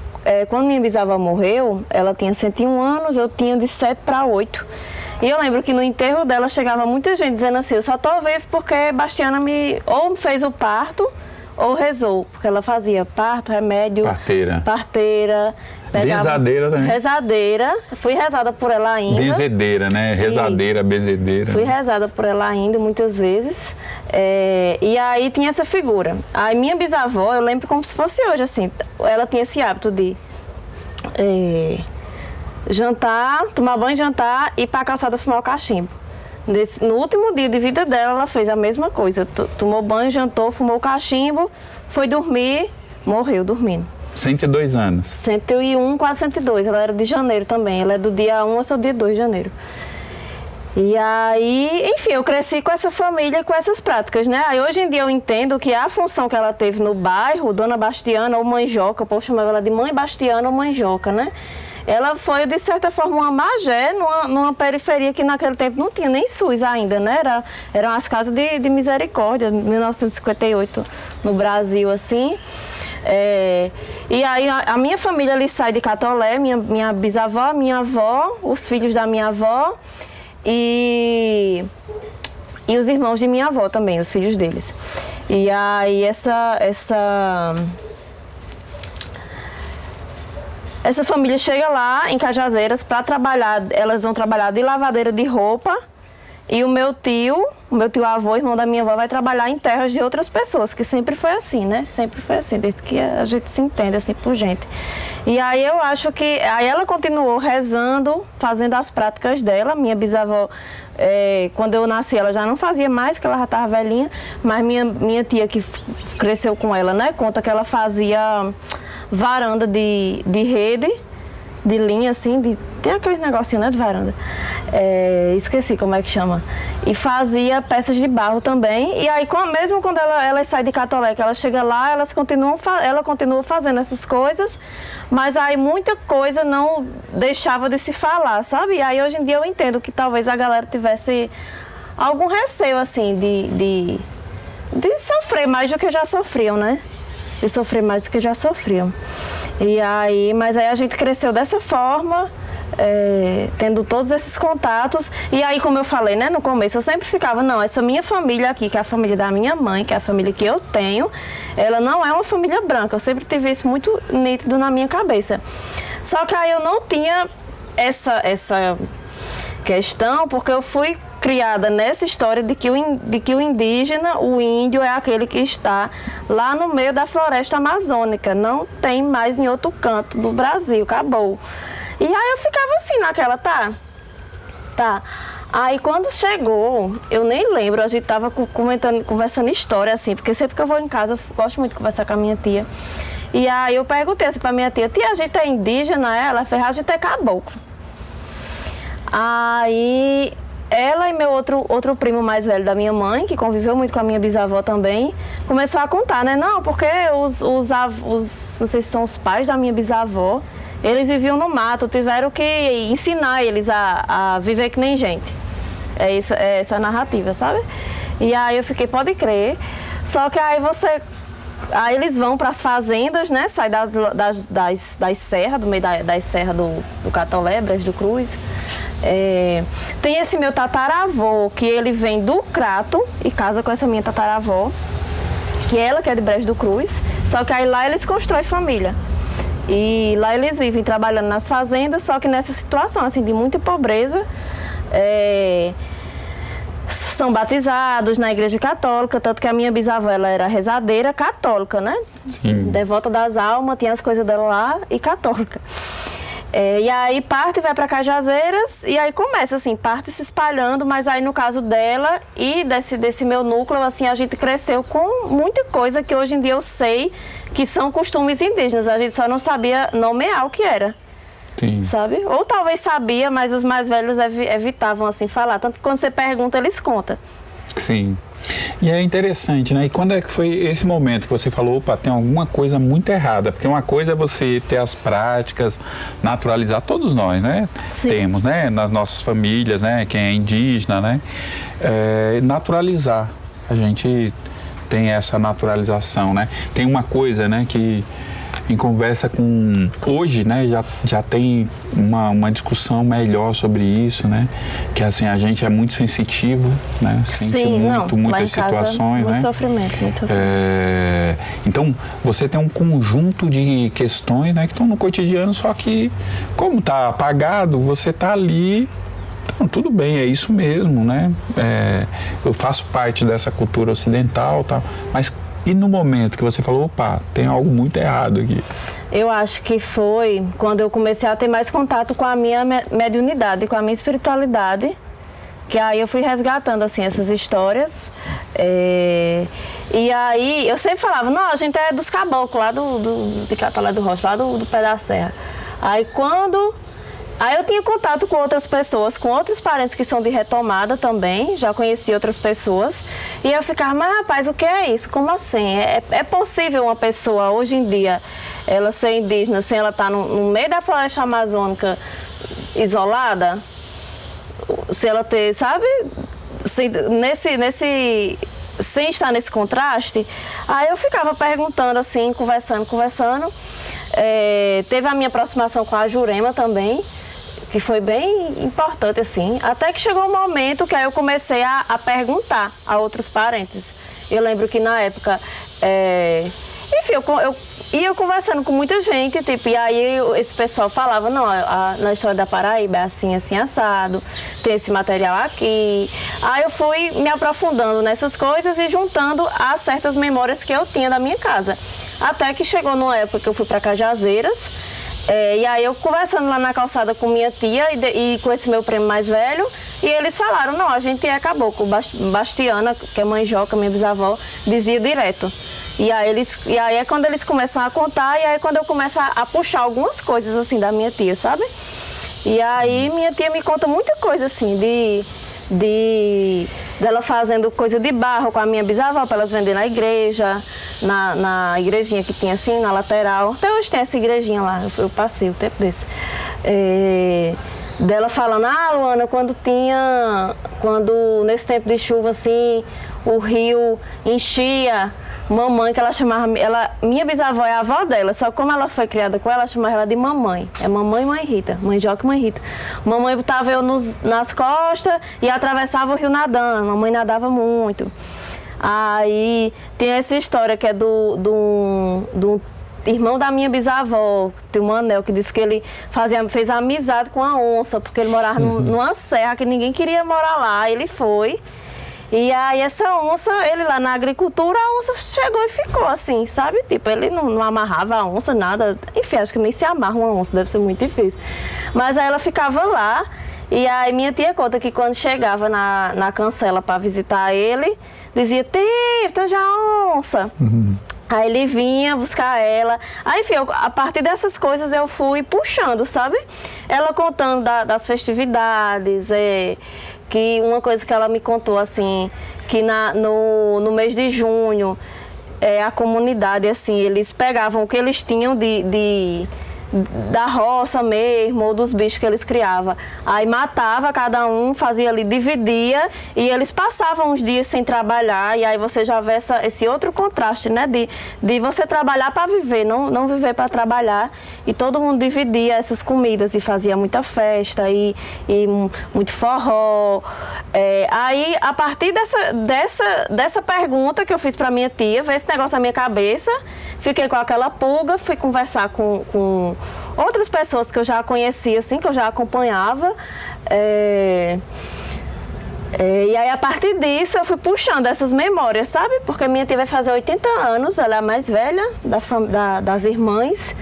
quando minha bisavó morreu, ela tinha 101 anos, eu tinha de 7 para 8. E eu lembro que no enterro dela chegava muita gente dizendo assim, eu só tô vivo porque Bastiana ou fez o parto ou rezou, porque ela fazia parto, remédio, parteira, pegava, bezadeira também. Rezadeira, fui rezada por ela ainda. Bezedeira, né? Rezadeira, bezedeira. Fui rezada por ela ainda muitas vezes. E aí tinha essa figura. Aí minha bisavó, eu lembro como se fosse hoje, assim, ela tinha esse hábito de jantar, tomar banho, jantar e ir pra calçada fumar o cachimbo. No último dia de vida dela, ela fez a mesma coisa. Tomou banho, jantou, fumou o cachimbo, foi dormir, morreu dormindo. 102 anos. 101, quase 102. Ela era de janeiro também. Ela é do dia 1 ao dia 2 de janeiro. E aí, enfim, eu cresci com essa família, com essas práticas, né? Aí hoje em dia eu entendo que a função que ela teve no bairro, Dona Bastiana ou Mãe Joca, o povo chamava ela de Mãe Bastiana ou Mãe Joca, né? Ela foi, de certa forma, uma magé numa periferia que naquele tempo não tinha nem SUS ainda, né? Eram as casas de misericórdia, 1958, no Brasil, assim. E aí a minha família ali sai de Catolé, minha bisavó, minha avó, os filhos da minha avó e os irmãos de minha avó também, os filhos deles. E aí essa família chega lá em Cajazeiras para trabalhar, elas vão trabalhar de lavadeira de roupa e o meu tio avô, irmão da minha avó, vai trabalhar em terras de outras pessoas, que sempre foi assim, né? Sempre foi assim, desde que a gente se entende assim por gente. E aí eu acho que, aí ela continuou rezando, fazendo as práticas dela, minha bisavó, quando eu nasci ela já não fazia mais, que ela já estava velhinha, mas minha tia que cresceu com ela, né? Conta que ela fazia varanda de rede, de linha assim, tem aquele negocinho, né, de varanda, esqueci como é que chama, e fazia peças de barro também. E aí mesmo quando ela sai de Catolé, que ela chega lá, ela continua fazendo essas coisas, mas aí muita coisa não deixava de se falar, sabe? E aí hoje em dia eu entendo que talvez a galera tivesse algum receio assim de sofrer mais do que já sofriam, né? De sofrer mais do que já sofriam. Mas aí a gente cresceu dessa forma, tendo todos esses contatos. E aí, como eu falei, né, no começo, eu sempre ficava, não, essa minha família aqui, que é a família da minha mãe, que é a família que eu tenho, ela não é uma família branca. Eu sempre tive isso muito nítido na minha cabeça. Só que aí eu não tinha essa questão, porque eu fui criada nessa história de que o indígena, o índio, é aquele que está lá no meio da floresta amazônica, não tem mais em outro canto do Brasil, acabou. E aí eu ficava assim naquela, tá. Aí quando chegou, eu nem lembro, a gente tava conversando história assim, porque sempre que eu vou em casa, eu gosto muito de conversar com a minha tia. E aí eu perguntei assim pra minha tia, a gente é indígena? Ela fez, a gente é caboclo. Aí ela e meu outro primo mais velho da minha mãe, que conviveu muito com a minha bisavó também, começou a contar, né? Não, porque os não sei se são os pais da minha bisavó, eles viviam no mato, tiveram que ensinar eles a viver que nem gente. É essa narrativa, sabe? E aí eu fiquei, pode crer. Só que aí eles vão para as fazendas, né? Sai das serras, do meio das serras do Catolé, Brejo do Cruz. Tem esse meu tataravô, que ele vem do Crato e casa com essa minha tataravó, que ela que é de Brejo do Cruz, só que aí lá eles constroem família. E lá eles vivem trabalhando nas fazendas, só que nessa situação assim, de muita pobreza, são batizados na igreja católica, tanto que a minha bisavó ela era rezadeira católica, né? Sim. Devota das almas, tinha as coisas dela lá e católica. E aí parte, vai para Cajazeiras e aí começa assim, parte se espalhando, mas aí no caso dela e desse meu núcleo, assim, a gente cresceu com muita coisa que hoje em dia eu sei que são costumes indígenas, a gente só não sabia nomear o que era. Sim. Sabe? Ou talvez sabia, mas os mais velhos evitavam assim falar, tanto que quando você pergunta, eles contam. Sim. E é interessante, né? E quando é que foi esse momento que você falou, opa, tem alguma coisa muito errada? Porque uma coisa é você ter as práticas, naturalizar, todos nós, né? Sim. Temos, né? Nas nossas famílias, né? Quem é indígena, né? Naturalizar. A gente tem essa naturalização, né? Tem uma coisa, né? Que em conversa com... Hoje, né, já tem uma discussão melhor sobre isso, né? Que, assim, a gente é muito sensitivo, né? Sente muitas situações, muito né? Sofrimento, muito sofrimento. Então, você tem um conjunto de questões, né, que estão no cotidiano, só que, como está apagado, você está ali... Então, tudo bem, é isso mesmo, né? Eu faço parte dessa cultura ocidental, tal, mas... E no momento que você falou, opa, tem algo muito errado aqui? Eu acho que foi quando eu comecei a ter mais contato com a minha mediunidade, com a minha espiritualidade, que aí eu fui resgatando, assim, essas histórias. E aí eu sempre falava, não, a gente é dos caboclos, lá de Catolé do Rocha, lá do Pé da Serra. Aí eu tinha contato com outras pessoas, com outros parentes que são de retomada também, já conheci outras pessoas, e eu ficava, mas rapaz, o que é isso? Como assim? É possível uma pessoa, hoje em dia, ela ser indígena, sem ela estar no meio da floresta amazônica, isolada? Se ela ter, sabe? Sem estar nesse contraste, aí eu ficava perguntando assim, conversando. Teve a minha aproximação com a Jurema também, que foi bem importante, assim, até que chegou um momento que aí eu comecei a perguntar a outros parentes. Eu lembro que na época, enfim, eu ia conversando com muita gente, tipo, e aí esse pessoal falava, não, na história da Paraíba é assim, assim, assado, tem esse material aqui. Aí eu fui me aprofundando nessas coisas e juntando a certas memórias que eu tinha da minha casa. Até que chegou numa época que eu fui para Cajazeiras, e aí eu conversando lá na calçada com minha tia e com esse meu primo mais velho, e eles falaram, não, a gente é caboclo. Bastiana, que é mãe Joca, minha bisavó, dizia direto. E aí é quando eles começam a contar, e aí quando eu começo a puxar algumas coisas assim da minha tia, sabe? E aí minha tia me conta muita coisa assim, dela fazendo coisa de barro com a minha bisavó para elas venderem na igreja, na igrejinha que tinha assim, na lateral. Até hoje tem essa igrejinha lá, eu passei o tempo desse. Dela falando, Luana, quando nesse tempo de chuva assim, o rio enchia, mamãe, que ela chamava, minha bisavó é a avó dela, só que como ela foi criada com ela chamava ela de mamãe. É mamãe e mãe Rita, mãe Joca e mãe Rita. Mamãe botava eu nas costas e atravessava o rio nadando, mamãe nadava muito. Aí tem essa história que é do irmão da minha bisavó, tem um Manel, que disse que ele fez amizade com a onça, porque ele morava numa serra que ninguém queria morar lá, ele foi. E aí essa onça, ele lá na agricultura, a onça chegou e ficou assim, sabe? Tipo, ele não amarrava a onça, nada. Enfim, acho que nem se amarra uma onça, deve ser muito difícil. Mas aí ela ficava lá, e aí minha tia conta que quando chegava na cancela para visitar ele, dizia, tio, então já onça. Aí ele vinha buscar ela. Aí, enfim, a partir dessas coisas eu fui puxando, sabe? Ela contando das festividades, que uma coisa que ela me contou, assim, que no mês de junho, a comunidade, assim, eles pegavam o que eles tinham da roça mesmo, ou dos bichos que eles criavam. Aí matava cada um, fazia ali, dividia, e eles passavam uns dias sem trabalhar, e aí você já vê esse outro contraste, né, de você trabalhar para viver, não viver para trabalhar, e todo mundo dividia essas comidas, e fazia muita festa, e muito forró. Aí, a partir dessa pergunta que eu fiz para minha tia, veio esse negócio na minha cabeça, fiquei com aquela pulga, fui conversar com outras pessoas que eu já conhecia, assim, que eu já acompanhava. E aí, a partir disso, eu fui puxando essas memórias, sabe? Porque minha tia vai fazer 80 anos, ela é a mais velha das irmãs.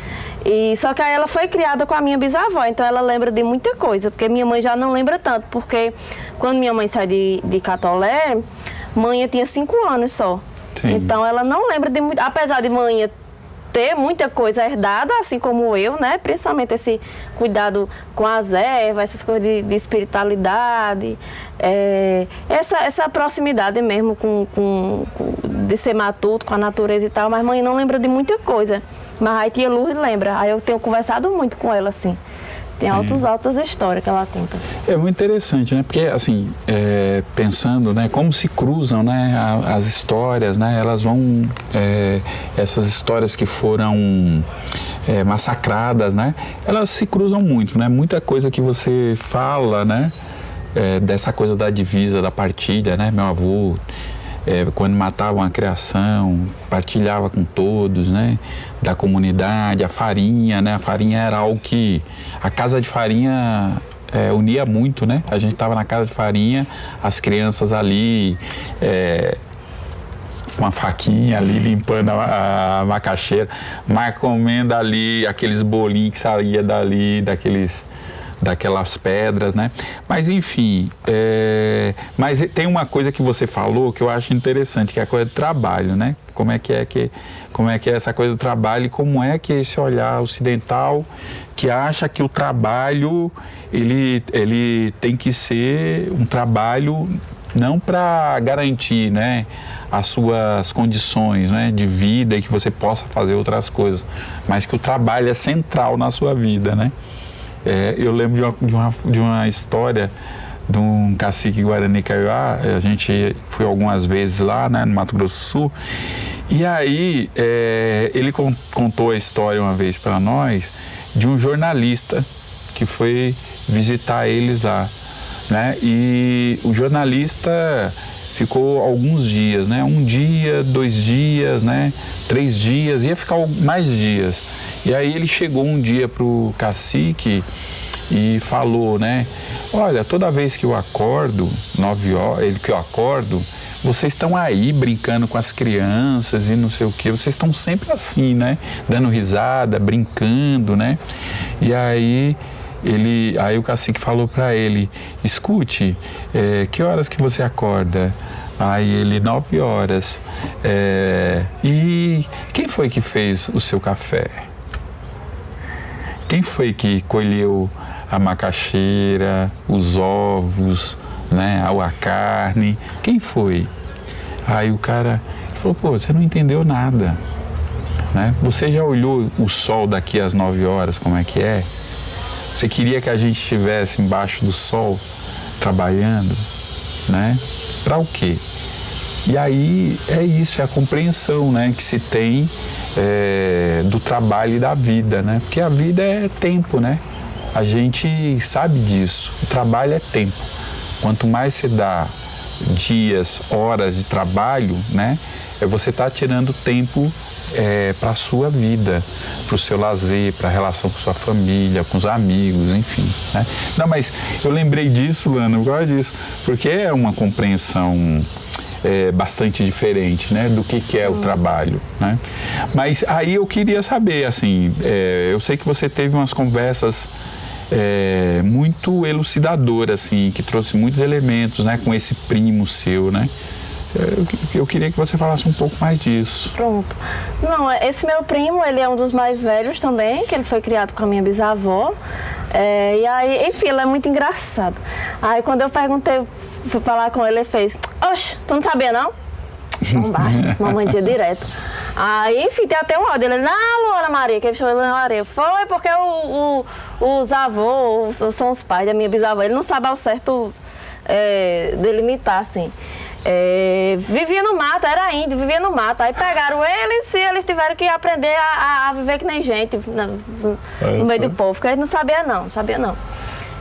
E só que aí ela foi criada com a minha bisavó, então ela lembra de muita coisa, porque minha mãe já não lembra tanto, porque quando minha mãe saiu de Catolé, mãe tinha 5 anos só. Sim. Então ela não lembra de muito, apesar de mãe ter muita coisa herdada, assim como eu, né? Principalmente esse cuidado com as ervas, essas coisas de espiritualidade, essa proximidade mesmo de ser matuto com a natureza e tal, mas mãe não lembra de muita coisa. Mas aí tia Lourdes lembra, aí eu tenho conversado muito com ela, assim. Tem altas histórias que ela conta. É muito interessante, né? Porque, assim, pensando, né, como se cruzam, né, as histórias, né? Elas vão... essas histórias que foram massacradas, né? Elas se cruzam muito, né? Muita coisa que você fala, né? Dessa coisa da divisa, da partilha, né? Meu avô... quando matavam a criação, partilhava com todos, né, da comunidade, a farinha, né, a farinha era algo que, a casa de farinha unia muito, né, a gente estava na casa de farinha, as crianças ali, com a faquinha ali, limpando a macaxeira, mas comendo ali aqueles bolinhos que saía dali, daquelas pedras, né? Mas, enfim, mas tem uma coisa que você falou que eu acho interessante, que é a coisa do trabalho, né? Como é que é essa coisa do trabalho e como é que é esse olhar ocidental que acha que o trabalho, ele tem que ser um trabalho não para garantir, né, as suas condições, né, de vida e que você possa fazer outras coisas, mas que o trabalho é central na sua vida, né? Eu lembro de uma história de um cacique Guarani Kaiowá. A gente foi algumas vezes lá, né, no Mato Grosso do Sul, e aí ele contou a história uma vez para nós de um jornalista que foi visitar eles lá, né, e o jornalista ficou alguns dias, né, 1 dia, 2 dias, né, 3 dias, ia ficar mais dias. E aí ele chegou um dia pro cacique e falou, né, olha, toda vez que eu acordo, 9 horas, que eu acordo, vocês estão aí brincando com as crianças e não sei o que, vocês estão sempre assim, né, dando risada, brincando, né. E aí o cacique falou para ele, escute, que horas que você acorda? Aí ele, 9 horas. E quem foi que fez o seu café? Quem foi que colheu a macaxeira, os ovos, né, a carne? Quem foi? Aí o cara falou, pô, você não entendeu nada, né? Você já olhou o sol daqui às 9 horas, como é que é? Você queria que a gente estivesse embaixo do sol, trabalhando, né? Para o quê? E aí é isso, é a compreensão, né, que se tem do trabalho e da vida, né? Porque a vida é tempo, né? A gente sabe disso. O trabalho é tempo. Quanto mais você dá dias, horas de trabalho, né? Você está tirando tempo para a sua vida, para o seu lazer, para a relação com sua família, com os amigos, enfim, né? Não, mas eu lembrei disso, Luana, eu gosto disso, porque é uma compreensão bastante diferente, né, do que é o trabalho, né? Mas aí eu queria saber, assim, eu sei que você teve umas conversas muito elucidadoras, assim, que trouxe muitos elementos, né, com esse primo seu, né? Eu queria que você falasse um pouco mais disso. Pronto. Não, esse meu primo, ele é um dos mais velhos também, que ele foi criado com a minha bisavó. E aí, enfim, ele é muito engraçado. Aí quando eu perguntei, fui falar com ele, ele fez: oxe, tu não sabia não? Não basta, mamãe dizia direto. Aí, enfim, tem até um áudio dele: não, Luana Maria, que ele chamou Luana Maria. Foi porque os avós, são os pais da minha bisavó, ele não sabe ao certo delimitar, assim. Vivia no mato, era índio, vivia no mato. Aí pegaram eles e eles tiveram que aprender a viver que nem gente no meio do povo, porque eles não sabia não.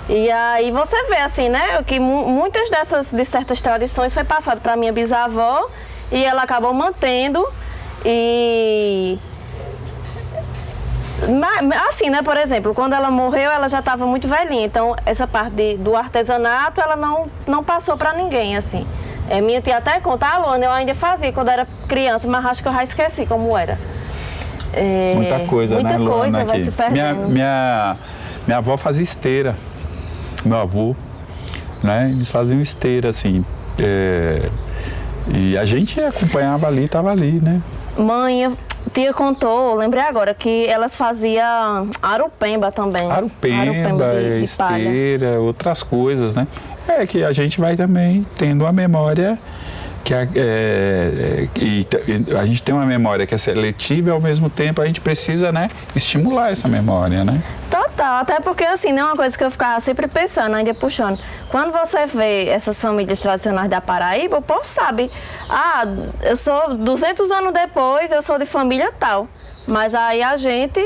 E aí você vê assim, né, que muitas de certas tradições foi passado para minha bisavó e ela acabou mantendo. E assim, né, por exemplo, quando ela morreu, ela já estava muito velhinha, então essa parte do artesanato ela não passou para ninguém, assim. Minha tia até conta, Luana, eu ainda fazia quando era criança, mas acho que eu já esqueci como era. Muita coisa, né, Luana? Muita coisa vai se perdendo. Minha avó fazia esteira, meu avô, né? Eles faziam esteira, assim. E a gente acompanhava ali, estava ali, né? Tia contou, lembrei agora, que elas faziam arupemba também. Arupemba, esteira, outras coisas, né? Que a gente vai também tendo uma memória a gente tem uma memória que é seletiva e ao mesmo tempo a gente precisa, né, estimular essa memória, né? Total, até porque assim, não é uma coisa que eu ficava sempre pensando, ainda puxando. Quando você vê essas famílias tradicionais da Paraíba, o povo sabe, eu sou 200 anos depois, eu sou de família tal, mas aí a gente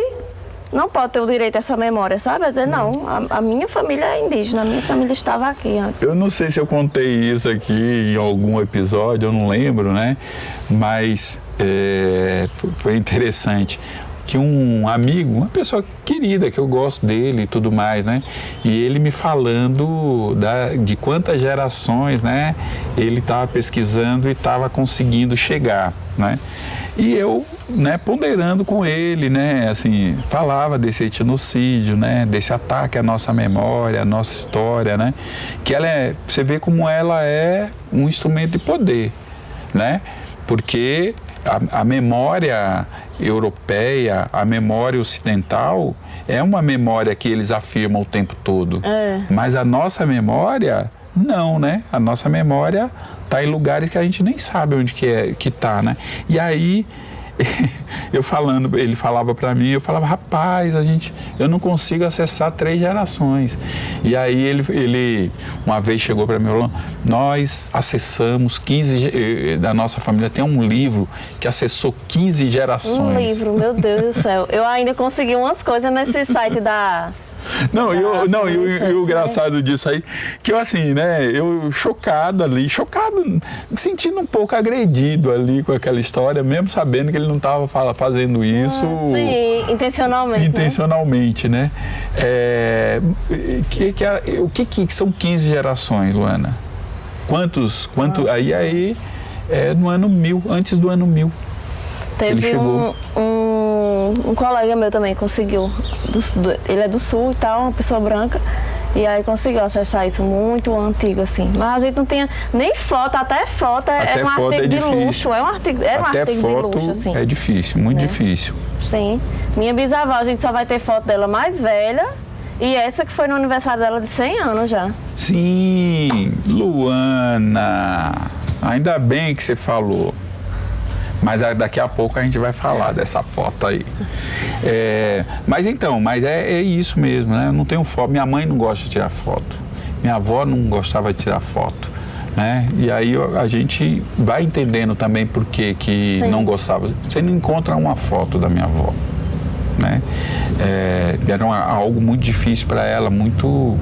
não pode ter o direito a essa memória, sabe? Vai dizer, não, a minha família é indígena, a minha família estava aqui antes. Eu não sei se eu contei isso aqui em algum episódio, eu não lembro, né? Mas foi interessante que um amigo, uma pessoa querida, que eu gosto dele e tudo mais, né? E ele me falando de quantas gerações, né? Ele estava pesquisando e estava conseguindo chegar, né? E eu, né, ponderando com ele, né, assim, falava desse etnocídio, né, desse ataque à nossa memória, à nossa história, né, que você vê como ela é um instrumento de poder, né, porque a memória europeia, a memória ocidental é uma memória que eles afirmam o tempo todo, mas a nossa memória não, né? A nossa memória está em lugares que a gente nem sabe onde que tá, né? E aí, ele falava para mim, eu falava, rapaz, eu não consigo acessar 3 gerações. E aí ele uma vez chegou para mim e falou, nós acessamos 15, da nossa família tem um livro que acessou 15 gerações. Um livro, meu Deus do céu. Eu ainda consegui umas coisas nesse site da... E o engraçado disso aí, que eu assim, né, eu chocado, sentindo um pouco agredido ali com aquela história, mesmo sabendo que ele não estava fazendo isso... sim, intencionalmente. Intencionalmente, né? O que são 15 gerações, Luana? Aí no ano 1000, antes do ano 1000. Teve um colega meu também conseguiu, ele é do sul e tal, uma pessoa branca, e aí conseguiu acessar isso muito antigo, assim. Mas a gente não tinha nem foto, até foto é um artigo de luxo, é um artigo de luxo, assim. É difícil, muito difícil. Sim. Minha bisavó, a gente só vai ter foto dela mais velha, e essa que foi no aniversário dela de 100 anos já. Sim, Luana, ainda bem que você falou. Mas daqui a pouco a gente vai falar dessa foto aí. Mas é isso mesmo, né? Eu não tenho foto. Minha mãe não gosta de tirar foto. Minha avó não gostava de tirar foto. né? E aí a gente vai entendendo também por que Sim. não gostava. Você não encontra uma foto da minha avó, né? Era algo muito difícil para ela, muito...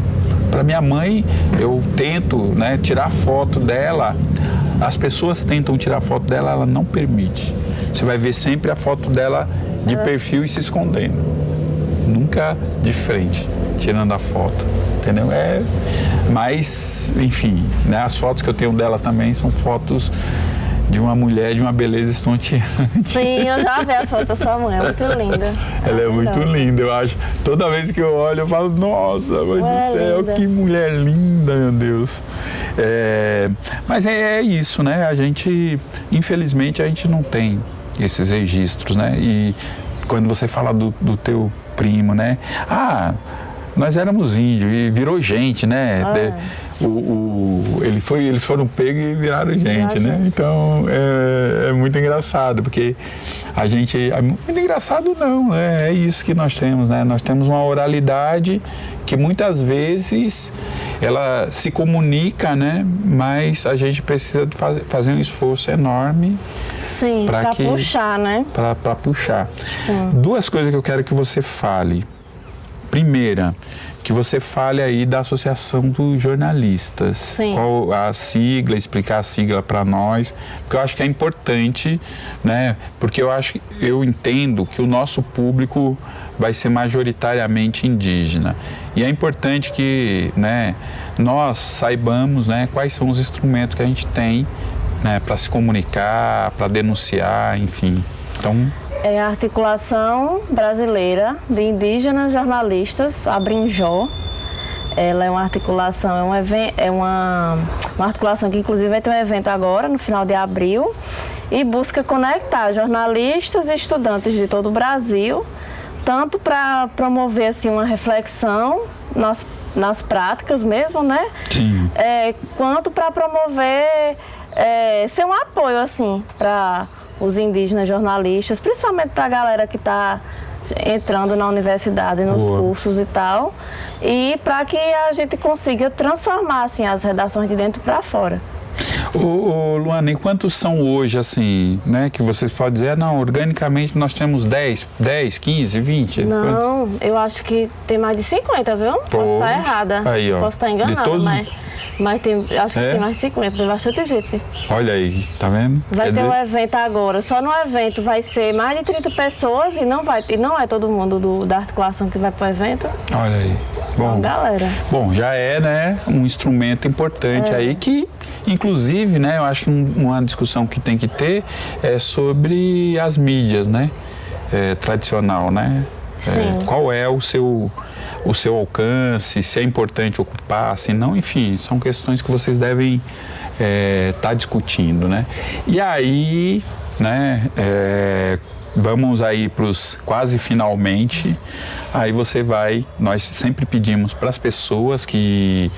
Para minha mãe, eu tento, né, tirar foto dela. As pessoas tentam tirar foto dela, ela não permite. Você vai ver sempre a foto dela de perfil e se escondendo. Nunca de frente, tirando a foto, entendeu? Mas, enfim, né, as fotos que eu tenho dela também são fotos de uma mulher de uma beleza estonteante. Sim, eu já vi as fotos da sua mãe, é muito linda. Ela é muito linda, eu acho. Toda vez que eu olho, eu falo, nossa, mãe do céu, linda. que mulher linda, meu Deus. Mas é isso, né? A gente, infelizmente, a gente não tem esses registros, né? E quando você fala do teu primo, né? Nós éramos índios e virou gente, né? Eles foram pegos e viraram gente, né? Então é muito engraçado, porque a gente... Muito engraçado não, né? É isso que nós temos, né? Nós temos uma oralidade que muitas vezes ela se comunica, né? Mas a gente precisa fazer um esforço enorme. Sim, para puxar, né? Para puxar. Sim. Duas coisas que eu quero que você fale. Primeira, que você fale aí da Associação dos Jornalistas. Sim. Qual a sigla, explicar a sigla para nós, porque eu acho que é importante, né? Porque eu entendo que o nosso público vai ser majoritariamente indígena. E é importante que, né, nós saibamos, né, quais são os instrumentos que a gente tem, né, para se comunicar, para denunciar, enfim. Então... É a Articulação Brasileira de Indígenas Jornalistas, Abrinjó. Ela é uma articulação, uma articulação que inclusive vai ter um evento agora, no final de abril, e busca conectar jornalistas e estudantes de todo o Brasil, tanto para promover assim, uma reflexão nas práticas mesmo, né? Sim. Quanto para promover, ser um apoio assim, para os indígenas jornalistas, principalmente para a galera que está entrando na universidade, nos cursos e tal, e para que a gente consiga transformar assim, as redações de dentro para fora. Luana, e quantos são hoje, assim, né, que vocês podem dizer, não, organicamente nós temos 10, 15, 20? Não, eu acho que tem mais de 50, viu? Posso estar errada, aí, ó, posso estar enganada, mas acho que tem mais de 50, tem bastante gente. Olha aí, tá vendo? Vai ter um evento agora, só no evento vai ser mais de 30 pessoas e não é todo mundo da articulação que vai para o evento. Olha aí, bom, galera. Bom, já né, um instrumento importante aí que, inclusive, né, eu acho que uma discussão que tem que ter é sobre as mídias, né, tradicional, né? Qual é o seu alcance, se é importante ocupar, se não, enfim, são questões que vocês devem estar discutindo, né? E aí, né, vamos aí para os quase finalmente, aí nós sempre pedimos para as pessoas que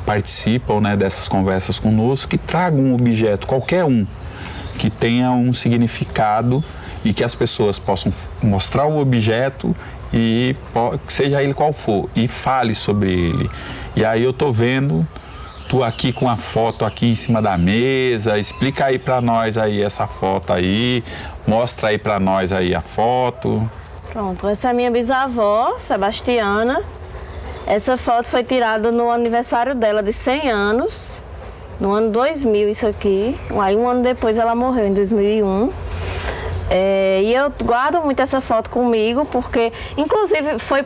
participam, né, dessas conversas conosco, que tragam um objeto, qualquer um, que tenha um significado e que as pessoas possam mostrar o objeto e seja ele qual for, e fale sobre ele. E aí eu tô vendo tu aqui com a foto aqui em cima da mesa, explica aí para nós aí essa foto aí, mostra aí para nós aí a foto. Pronto, essa é a minha bisavó, Sebastiana. Essa foto foi tirada no aniversário dela de 100 anos, no ano 2000 isso aqui. Aí um ano depois ela morreu, em 2001. E eu guardo muito essa foto comigo, porque inclusive foi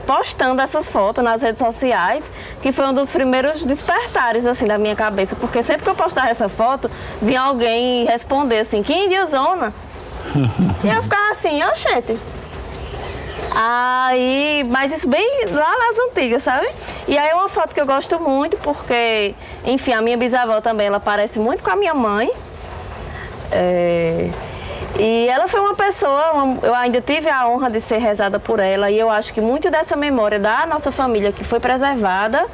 postando essa foto nas redes sociais, que foi um dos primeiros despertares assim, da minha cabeça, porque sempre que eu postava essa foto, vinha alguém responder assim, que indiozona? E eu ficava assim, oxente. Aí, mas isso bem lá nas antigas, sabe? E aí é uma foto que eu gosto muito, porque, enfim, a minha bisavó também, ela parece muito com a minha mãe. E ela foi uma pessoa, eu ainda tive a honra de ser rezada por ela, e eu acho que muito dessa memória da nossa família que foi preservada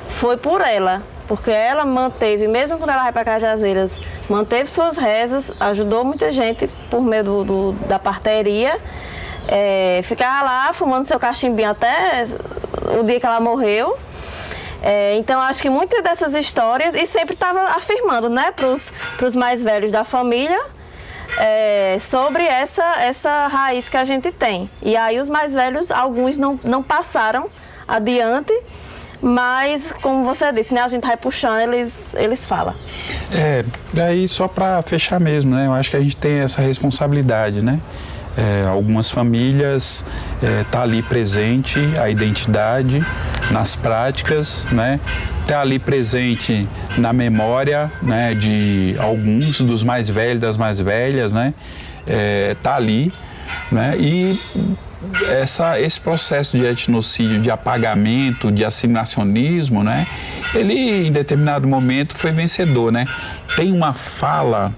foi por ela, porque ela manteve, mesmo quando ela vai para Cajazeiras, manteve suas rezas, ajudou muita gente por meio da parteria, ficava lá fumando seu cachimbinho até o dia que ela morreu. Então, acho que muitas dessas histórias, e sempre estava afirmando, né, para os mais velhos da família, sobre essa raiz que a gente tem. E aí os mais velhos, alguns não passaram adiante, mas, como você disse, né, a gente vai puxando, eles falam. Daí só para fechar mesmo, né, eu acho que a gente tem essa responsabilidade, né? Algumas famílias tá ali presente a identidade nas práticas, né? Tá ali presente na memória, né, de alguns dos mais velhos, das mais velhas, né? Tá ali, né? E esse processo de etnocídio, de apagamento, de assimilacionismo, né? Ele em determinado momento foi vencedor, né? Tem uma fala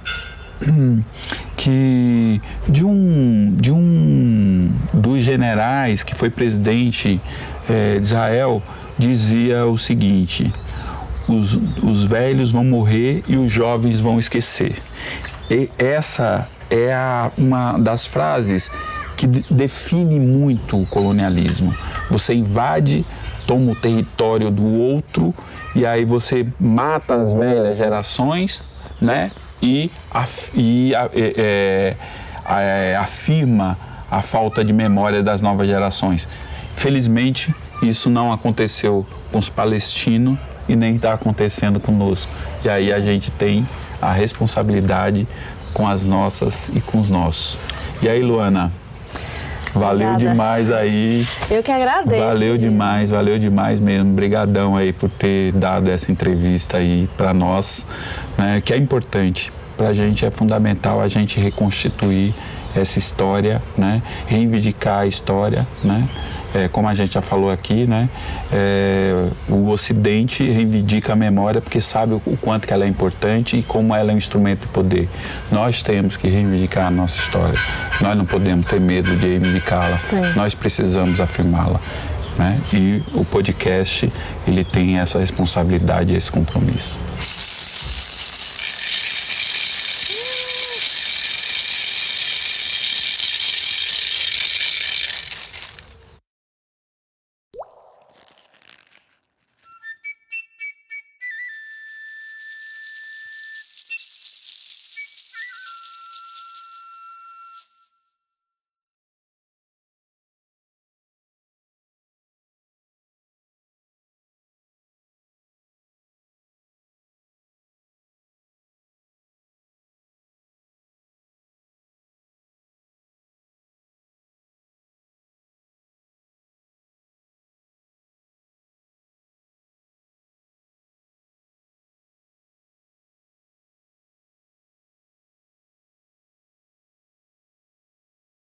que de um dos generais que foi presidente de Israel dizia o seguinte: os velhos vão morrer e os jovens vão esquecer. E essa é uma das frases que define muito o colonialismo. Você invade, toma o território do outro e aí você mata as velhas gerações, né? E afirma a falta de memória das novas gerações. Felizmente, isso não aconteceu com os palestinos e nem está acontecendo conosco. E aí a gente tem a responsabilidade com as nossas e com os nossos. E aí, Luana, valeu demais aí. Eu que agradeço. Valeu demais mesmo. Obrigadão aí por ter dado essa entrevista aí para nós, né, que é importante. Para a gente é fundamental a gente reconstituir essa história, né, reivindicar a história, né. Como a gente já falou aqui, né, o Ocidente reivindica a memória porque sabe o quanto que ela é importante e como ela é um instrumento de poder. Nós temos que reivindicar a nossa história. Nós não podemos ter medo de reivindicá-la. Nós precisamos afirmá-la, né? E o podcast, ele tem essa responsabilidade e esse compromisso.